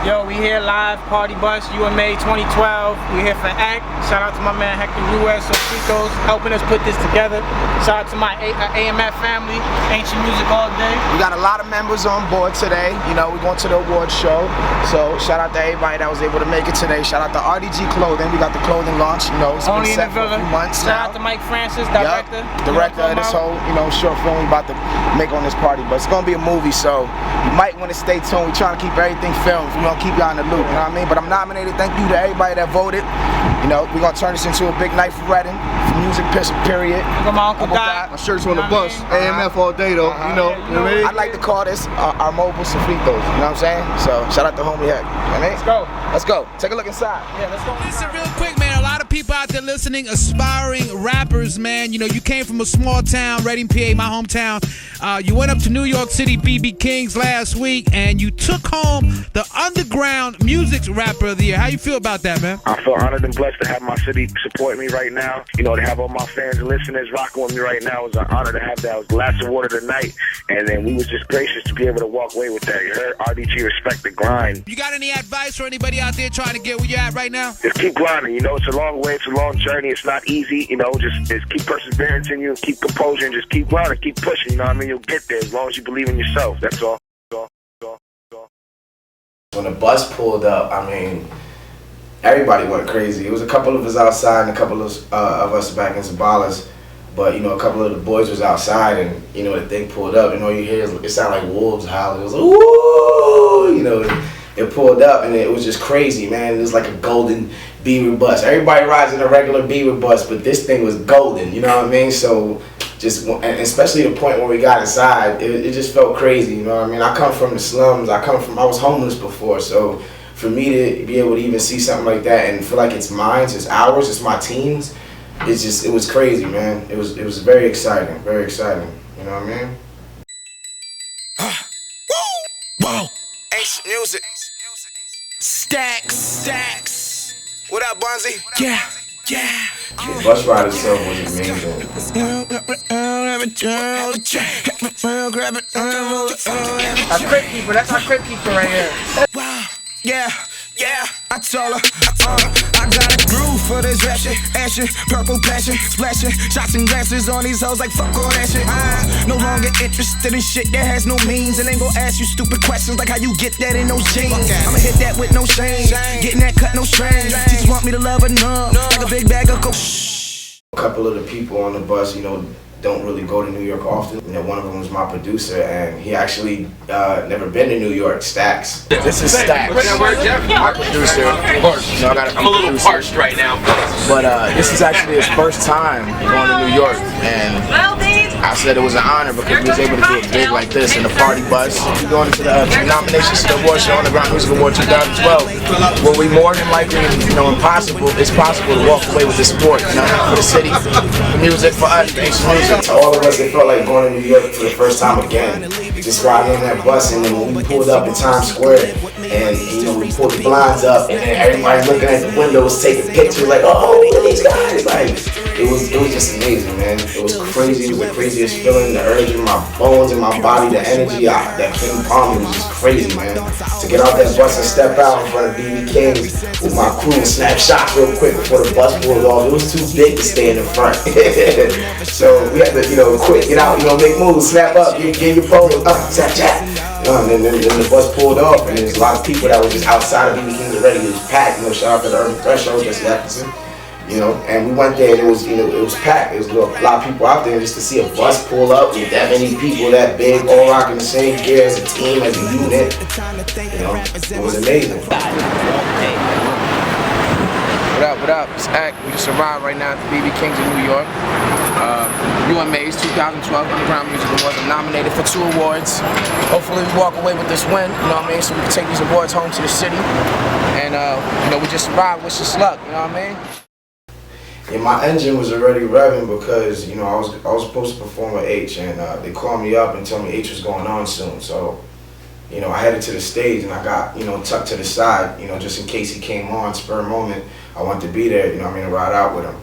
Yo, we here live, Party Bus, UMA 2012. We here for Ekk. Shout out to my man Hector US, Sofrito, helping us put this together. Shout out to my AMF family, Ancient Music all day. We got a lot of members on board today. You know, we're going to the awards show. So shout out to everybody that was able to make it today. Shout out to RDG Clothing. We got the clothing launch. You know, it's Only been in set the for a few months Shout now. out to Mike Francis, director. Yep, director of this whole, short film we about to make on this party. But it's gonna be a movie, so you might want to stay tuned. We're trying to keep everything filmed. We're gonna keep y'all in the loop, you know what I mean? But I'm nominated. Thank you to everybody that voted. You know, we're gonna turn this into a big night for Reading, for music, period. Look at my Uncle Doc. My shirt's on the bus. AMF all day though, you know what I mean? I'd like to call this our mobile Sofritos, you know what I'm saying? So shout out to homie Ekko. You know what I mean? Let's go. Let's go. Take a look inside. Yeah, let's go. Listen real quick, man. A lot of people out there listening, aspiring rappers, man. You know, you came from a small town, Reading, PA, my hometown. You went up to New York City, BB King's last week, and you took home the Underground Music Rapper of the Year. How you feel about that, man? I feel honored and blessed to have my city support me right now. You know, to have all my fans and listeners rocking with me right now. It was an honor to have that. It was the last award of the night, and then we was just gracious to be able to walk away with that. You heard? RDG respect the grind. You got any advice for anybody out there trying to get where you're at right now? Just keep grinding. You know, it's a long way. It's a long journey. It's not easy. You know, just keep perseverance in you, keep composure, and just keep grinding, keep pushing. You know what I mean? You'll get there as long as you believe in yourself. That's all. When the bus pulled up, I mean, everybody went crazy. It was a couple of us outside and a couple of us back in Zabalas. But, you know, a couple of the boys was outside and, you know, the thing pulled up. And all you hear is, it sounded like wolves howling. It was like, ooh, you know, it pulled up and it was just crazy, man. It was like a golden Beaver bus. Everybody rides in a regular Beaver bus, but this thing was golden, you know what I mean? So, just, and especially the point where we got inside, it just felt crazy, you know what I mean? I come from the slums. I was homeless before, so for me to be able to even see something like that and feel like it's mine, it's ours, it's my team's, it was crazy, man. It was very exciting, you know what I mean? Whoa! Ancient Music. Stacks. What up, Bunzy? Yeah. The bus ride itself was amazing. That's Crib Keeper. That's our Crib Keeper right here. Yeah, I told her, I got a groove for this rap shit, action, purple passion, splashing, shots and glasses on these hoes like fuck all that shit. I'm no longer interested in shit that has no means, and ain't gon' ask you stupid questions like how you get that in those jeans. I'ma hit that with no shame, getting that cut no strings. She just want me to love her numb, like a big bag of coke. A couple of the people on the bus, you know, don't really go to New York often. You know, one of them was my producer, and he actually never been to New York. Stacks. This is Stacks, my producer. Of course, you know, I'm a little parched right now, but this is actually his first time going to New York, and I said it was an honor because we was able to do it big like this in the party bus. We're going into the nominations to the award show, Underground Music Award 2012. Were we more than likely, you know, it's possible to walk away with this sport, you know, for the city, for music, for us, for Ancient Music. All of us, it felt like going to New York for the first time again. Just riding on that bus, and then when we pulled up in Times Square, and you know, we pulled the blinds up, and then everybody looking at the windows, taking pictures, like, oh, look at these guys. Like, it was just amazing, man. It was crazy. It was the craziest feeling, the urge in my bones and my body, the energy that came upon me was just crazy, man. To get off that bus and step out in front of BB King's with my crew and snap shots real quick before the bus pulled off. It was too big to stay in the front. So we had to, you know, quick, get out, you know, make moves, snap up, get your pose, tap. You know, and then the bus pulled off, and there's a lot of people that were just outside of BB King's already. It was packed, you know, shout out to the Urban Threshold, Jesse Atkinson. You know, and we went there and it was, you know, it was packed. There was a lot of people out there, just to see a bus pull up with that many people, that big, all rocking the same gear as a team, as a unit. You know, it was amazing. What up? It's Ekko. We just arrived right now at the BB King's in New York. UMA's 2012 Underground Music Awards. I'm nominated for 2 awards. Hopefully we walk away with this win, you know what I mean, so we can take these awards home to the city. And, you know, we just arrived, wish us luck, you know what I mean? Yeah, my engine was already revving because, you know, I was supposed to perform with H, and they called me up and told me H was going on soon. So, you know, I headed to the stage and I got, you know, tucked to the side, you know, just in case he came on, spur moment. I wanted to be there, you know what I mean, to ride out with him.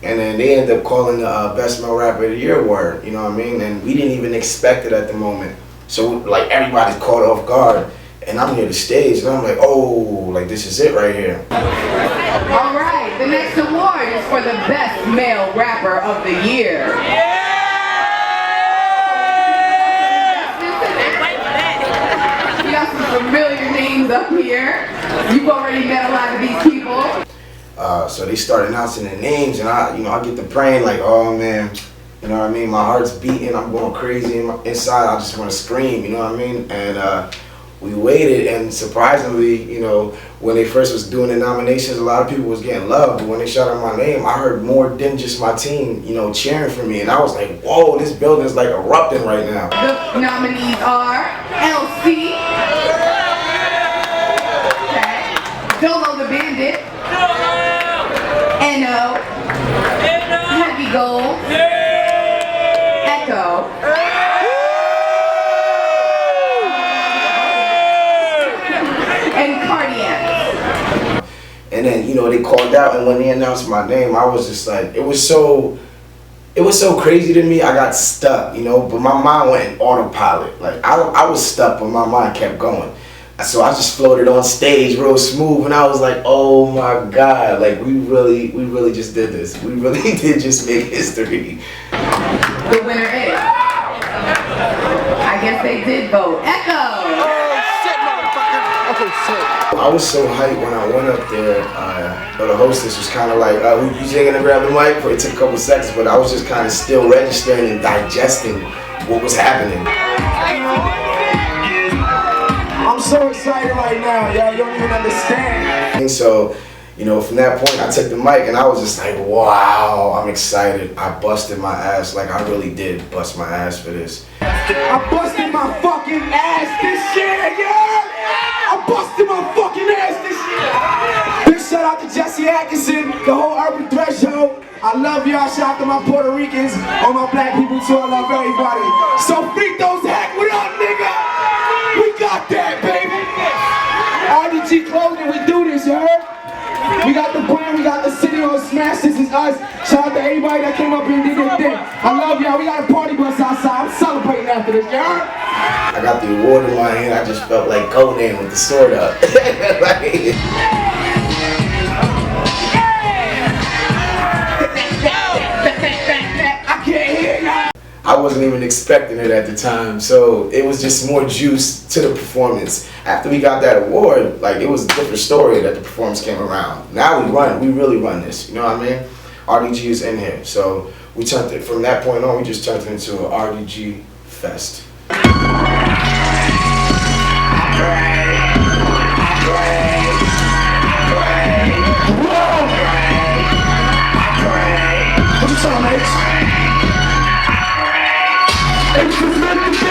And then they ended up calling the Best Male Rapper of the Year award, you know what I mean? And we didn't even expect it at the moment. So, like, everybody's caught off guard. And I'm near the stage, and I'm like, oh, like this is it right here. All right, the next award is for the best male rapper of the year. We got some familiar names up here. You've already met a lot of these people. So they start announcing their names, and I get to praying like, oh man, you know what I mean? My heart's beating, I'm going crazy inside. I just want to scream, you know what I mean? And we waited, and surprisingly, you know, when they first was doing the nominations, a lot of people was getting love. But when they shouted out my name, I heard more than just my team, you know, cheering for me. And I was like, whoa, this building is like erupting right now. The nominees are LC, okay, Dolo the Bandit, Enno, Heavy Gold, Ekko, and Cardiac. And then, you know, they called out, and when they announced my name, I was just like, it was so crazy to me. I got stuck, you know, but my mind went in autopilot. Like I was stuck, but my mind kept going. So I just floated on stage real smooth, and I was like, oh my God, like we really just did this. We really did just make history. The winner is, I guess they did vote, Ekko. I was so hyped when I went up there, but the hostess was kind of like, you taking to grab the mic? It took a couple seconds, but I was just kind of still registering and digesting what was happening. I'm so excited right now, y'all don't even understand. And so, you know, from that point, I took the mic and I was just like, wow, I'm excited. I busted my ass, like I really did bust my ass for this. I busted my fucking ass this year, yeah! I busted my fucking ass this year! Big shout out to Jesse Atkinson, the whole Urban Threshold. I love y'all. Shout out to my Puerto Ricans, all my black people too. I love everybody. Sofrito's hack, what up, nigga? We got that, baby! RDG clothing, we do this, you heard? We got the brand, we got the city on Smash, this is us. Shout out to everybody that came up here and did their thing. I love y'all, we got a party bus outside. I'm celebrating after this, you heard? I got the award in my hand, I just felt like Conan with the sword up. I wasn't even expecting it at the time, so it was just more juice to the performance. After we got that award, like it was a different story that the performance came around. Now we really run this, you know what I mean? RDG is in here, so we turned it, from that point on, we just turned it into an RDG fest. What's up, mates? It's just meant to be,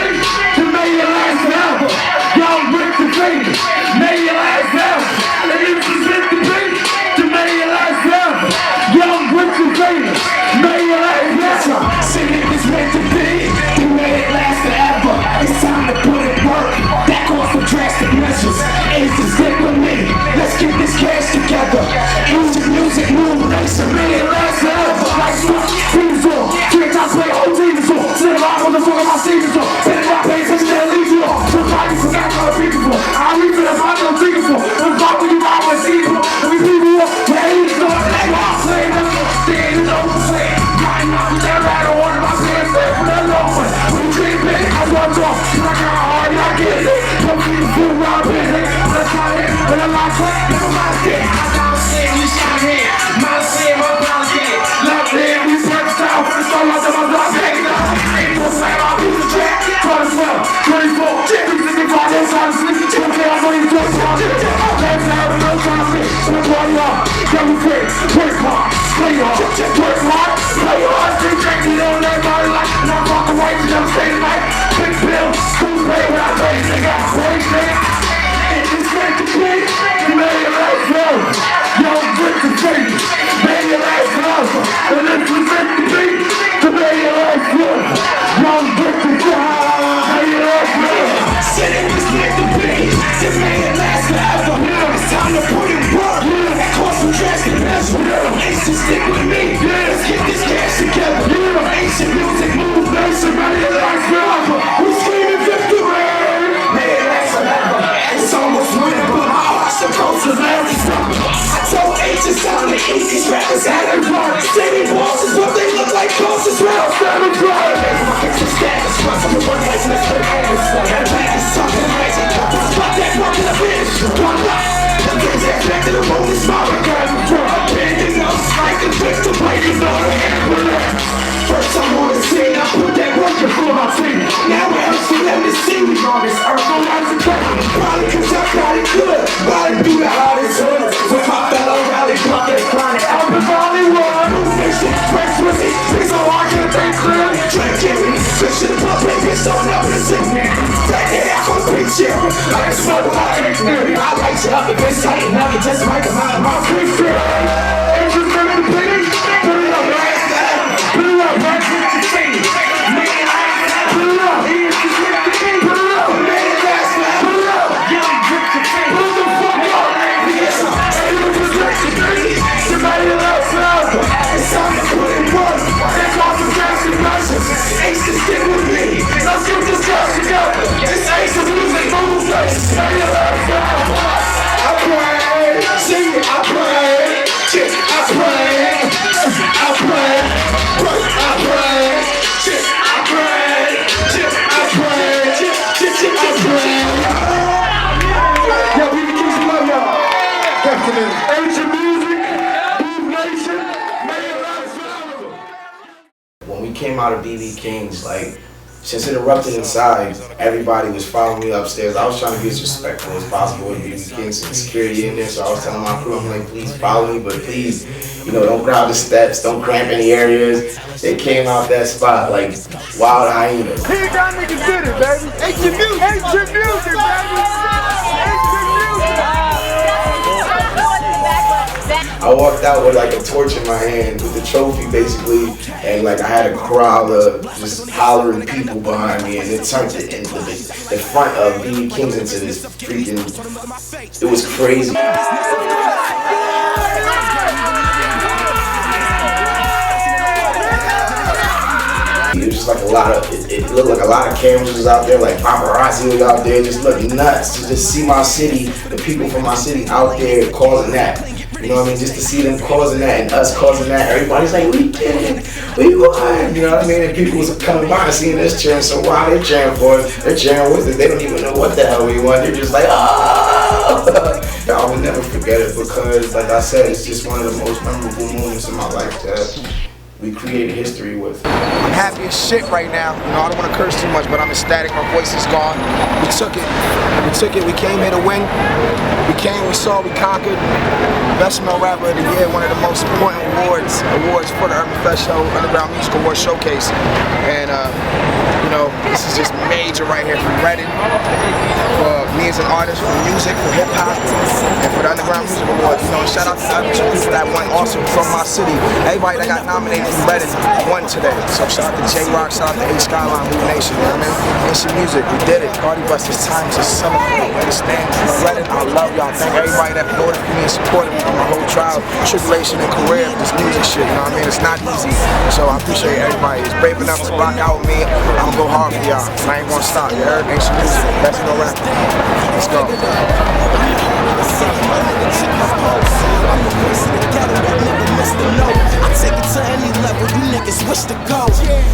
to make it last forever. Y'all break the fingers, make it last forever. And it's just meant to be, to make it last forever. Y'all break the fingers, make it last forever. Sing it is meant to be, to make it last forever. It's time to put it work, that calls for drastic measures. It's to stick with me, let's get this cash together. Music, move, race, and make it last forever. Like teams on, 3 times play whole teams on. Sit around on the floor of my seasons on. Send my pain, so they'll leave you on. Somebody forgot what I'm thinking for. I'll leave it as I'm thinking for. We'll talk when you ride with season on. We people up, where you start, like I'm saying, staying in the oversay. Riding out with that ride on one of my pants, there for that long one. When you dream big, I walk off. Cause I got hard, I get it. Don't keep the food around busy. But I try it, but I lost it, never mind it. I got a shit, we shot here. My shit, my brown shit. Left there, we set the style for the soul out of my blood. Ain't no slam, I'll be the track. 24, champions in the body, I'm trying to sleep. Okay, I'm on your door, so I'm just let's have a little time to sleep. So I'm party on, double quick, work hard, play hard, work hard, play hard. They drink it on that body like, and I'm walking away from them same night. Big bill, who's pay when I pay, they got crazy, nigga. It's meant to be, you made it last forever. Yo, break the fingers, made it last forever. And it's meant to be, to make it last forever. Yo, break the fingers. Said it was meant to be, to make it last forever. It's time to put it work, that calls for drastic measures. Ace to stick with me, let's get this cash together. Ancient music, move, nation, make it last forever. We screaming victory, make it last forever. I smoke my experience. I light you up, if it's tight enough, it just might come out of my freestyle. Ain't you feeling the pain? Put it up, right? Put it up, right? Put it up. Put it up. Put it up. Put it up. Young drip to fame. Put the fuck up. Ain't no protection, baby. Somebody else forever. It's time to put in work. That's all some drastic measures. Ace to stick with me. Let's get this stuff together. This Ace of music moves like somebody else forever. I pray. Sing it. I pray. I pray. I pray. I pray. I pray. I pray. Yo, BB Kings, we love y'all. Ancient music, Move Nation, may it last forever. When we came out of BB Kings, like, since it erupted inside, everybody was following me upstairs. I was trying to be as respectful as possible with BB Kings and security in there, so I was telling my crew, I'm like, please follow me, but please, you know, don't crowd the steps, don't cramp any areas. They came out that spot like wild hyenas. Here y'all niggas did it, baby. Ancient music. Ancient music, baby. I walked out with like a torch in my hand with the trophy basically, and like I had a crowd of just hollering people behind me, and it turned it into the front of BB Kings into this freaking, it was crazy. It was just like a lot of, it looked like a lot of cameras was out there, like paparazzi was out there, just looked nuts to just see my city, the people from my city out there causing that. You know what I mean? Just to see them causing that and us causing that. Everybody's like, we did it, we won. You know what I mean? And people was coming by and seeing us cheering, so while they're cheering for us, they're cheering with us. They don't even know what the hell we won. They're just like, oh! I will never forget it because, like I said, it's just one of the most memorable moments in my life that we created history with. I'm happy as shit right now. You know, I don't want to curse too much, but I'm ecstatic. My voice is gone. We took it. We took it. We came here to win. We came, we saw, we conquered. Best Male Rapper of the Year, one of the most important awards for the Urban Fest Show, Underground Music Award Showcase. And, you know, this is just major right here for Reddit, for me as an artist, for music, for hip hop, and for the Underground Music Awards. You know, shout out to the other two people that won also from my city. Everybody that got nominated from Reddit won today. So shout out to J-Rock, shout out to A Skyline, Move Nation, you know what I mean? Ancient music, we did it. Party Bus, it's time to celebrate. Understand? Reddit, I love y'all. Thank everybody that voted for me and supported me through my whole trial, tribulation, and career of this music shit, you know what I mean? It's not easy. So I appreciate everybody. It's brave enough to rock out with me. I'm gonna go hard for y'all. I ain't gonna stop. You heard? Ancient music. Best Male Rapper. Let's go. I take it to any level you niggas wish to go.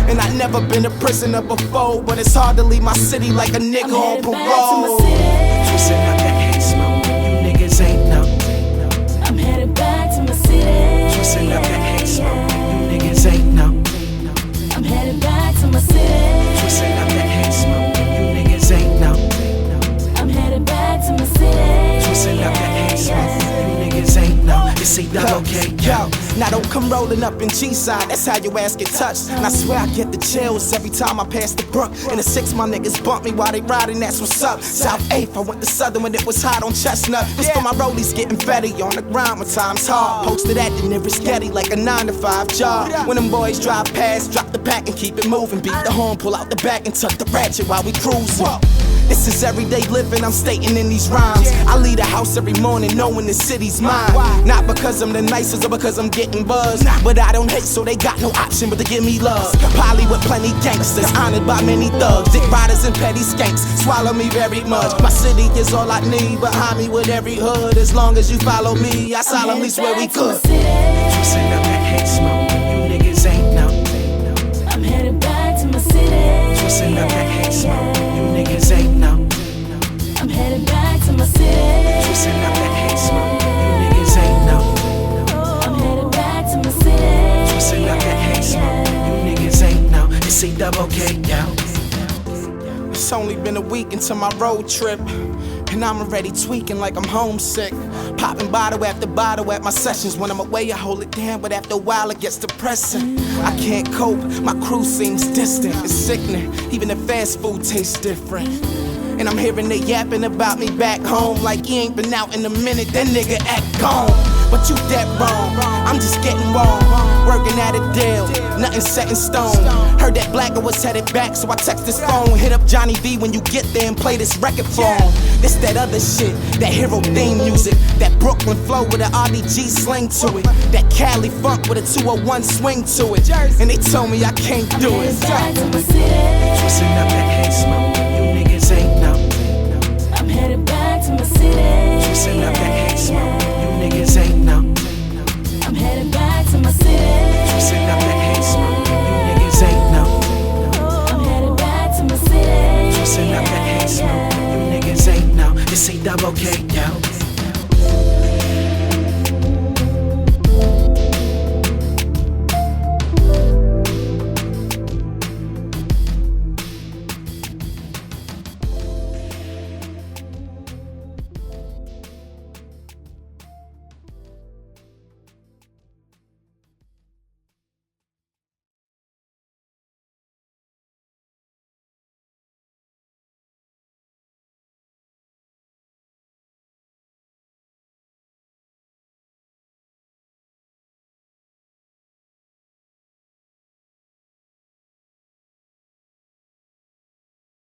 And I never been a prisoner before, but it's hard to leave my city like a nigga on parole. Twisting up that hate smoke, you niggas ain't know. I'm headed back to my city. Twisting up that hate smoke, you niggas ain't know. I'm headed back to my city. Twisting up that hate smoke, you niggas ain't know. I'm headed back to my city. Twisting up that hate smoke, you niggas ain't know. It's a double K, yo. Now don't come rolling up in G-side, that's how your ass get touched. And I swear I get the chills every time I pass the brook. In the 6, my niggas bump me while they riding, that's what's up. South 8th, I went to Southern when it was hot on Chestnut. This for my rollies getting fetty on the grind when time's hard. Posted at the nearest getty like a 9-to-5 job. When them boys drive past, drop the pack and keep it moving. Beat the horn, pull out the back and tuck the ratchet while we cruising. This is everyday living, I'm stating in these rhymes. I leave the house every morning knowing the city's mine. Not because I'm the nicest or because I'm getting buzzed, but I don't hate, so they got no option but to give me love. Poly with plenty gangsters, honored by many thugs, dick riders and petty skanks, swallow me very much. My city is all I need, behind me with every hood. As long as you follow me, I solemnly swear we could. Twisting up that hate smoke, you niggas ain't know. I'm headed back to my city. Twisting up that hate smoke, you niggas ain't know. I'm headed back to my city. Twisting up that hate smoke, you niggas ain't know. I'm headed back to my city. Twisting up that hate smoke, you niggas ain't know. It's a double K, yo. It's only been a week into my road trip, and I'm already tweaking like I'm homesick. Popping bottle after bottle at my sessions. When I'm away, I hold it down, but after a while it gets depressing. I can't cope, my crew seems distant. It's sickening, even the fast food tastes different. And I'm hearing they yapping about me back home like he ain't been out in a minute, that nigga act gone. But you dead wrong, I'm just getting wrong. Working at a deal, nothing set in stone. Heard that Blacker was headed back, so I text his phone. Hit up Johnny V when you get there and play this record for him. This that other shit, that hero theme music. That Brooklyn flow with an RDG sling to it. That Cali funk with a 201 swing to it. And they told me I can't do it. Twisting up that hay smoke, you niggas ain't know. I'm headed back to my city. Twisting up that hay smoke, you niggas ain't know. I'm headed back to my city. Twisting up that hay smoke, you niggas ain't know. I'm headed back to my city. Twisting up that hay smoke, you niggas ain't know. This ain't double K, yo.